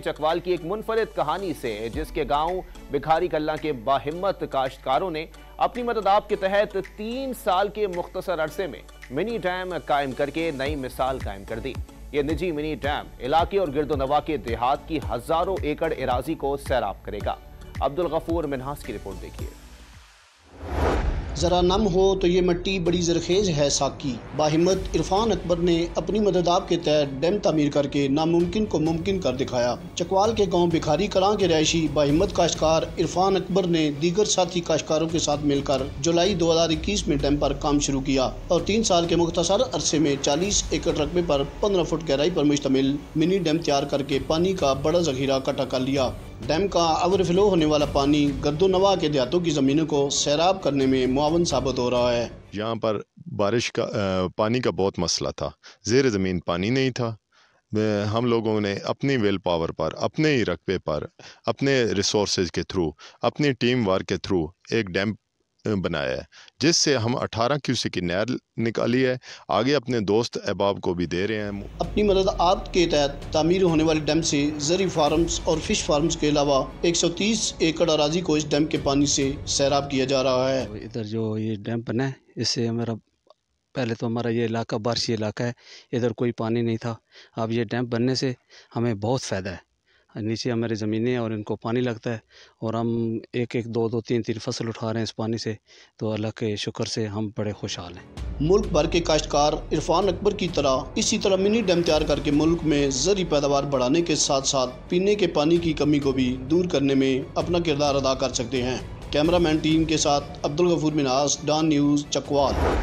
चकवाल की एक मुनफरिद कहानी से, जिसके गांव भिखारी कल्ला के बाहिम्मत काश्तकारों ने अपनी मदद के तहत 3 साल के मुख्तसर अरसे में मिनी डैम कायम करके नई मिसाल कायम कर दी। ये निजी मिनी डैम इलाके और गिरदोनवा के देहात की हजारों एकड़ एराजी को सैराब करेगा। अब्दुल गफूर मिन्हास की रिपोर्ट देखिए। ज़रा नम हो तो ये मिट्टी बड़ी ज़रखेज़ है साकी। बाहिम्मत इरफान अकबर ने अपनी मदद के तहत डैम तामीर करके नामुमकिन को मुमकिन कर दिखाया। चकवाल के गांव भिखारी कलां के रहायशी बाहिम्मत काश्तकार इरफान अकबर ने दीगर साथी काश्तकारों के साथ मिलकर जुलाई 2021 में डैम पर काम शुरू किया और 3 साल के मुख्तसर अरसे में 40 एकड़ रकबे पर 15 फुट गहराई पर मुश्तमिल मिनी डैम तैयार करके पानी का बड़ा ज़खीरा इकट्ठा कर लिया। डैम का ओवरफ्लो होने वाला पानी गर्दोनवा के देहातों की ज़मीनों को सैराब करने में मुआवन साबित हो रहा है। यहाँ पर बारिश का पानी का बहुत मसला था, ज़ेर ज़मीन पानी नहीं था। हम लोगों ने अपनी विल पावर पर, अपने ही रकबे पर, अपने रिसोर्सेज के थ्रू, अपनी टीम वर्क के थ्रू एक डैम बनाया है, जिससे हम 18 क्यूसेक की नहर निकाली है। आगे अपने दोस्त अहबाब को भी दे रहे हैं। अपनी मदद के तहत तामीर होने वाले डैम से ज़री फार्म्स और फिश फार्म्स के अलावा 130 एकड़ अराजी को इस डैम के पानी से सैराब किया जा रहा है। इधर जो ये डैम बना है, इससे पहले तो हमारा ये इलाका बारिशी इलाका है, इधर कोई पानी नहीं था। अब ये डैम बनने से हमें बहुत फ़ायदा है। नीचे हमारी ज़मीनें और इनको पानी लगता है और हम एक 2 3 फसल उठा रहे हैं इस पानी से, तो अल्लाह के शुक्र से हम बड़े खुशहाल हैं। मुल्क भर के काश्तकार इरफान अकबर की तरह इसी तरह मिनी डैम तैयार करके मुल्क में ज़री पैदावार बढ़ाने के साथ साथ पीने के पानी की कमी को भी दूर करने में अपना किरदार अदा कर सकते हैं। कैमरामैन टीम के साथ अब्दुल गफूर मिन्हास, डॉन न्यूज़, चकवाल।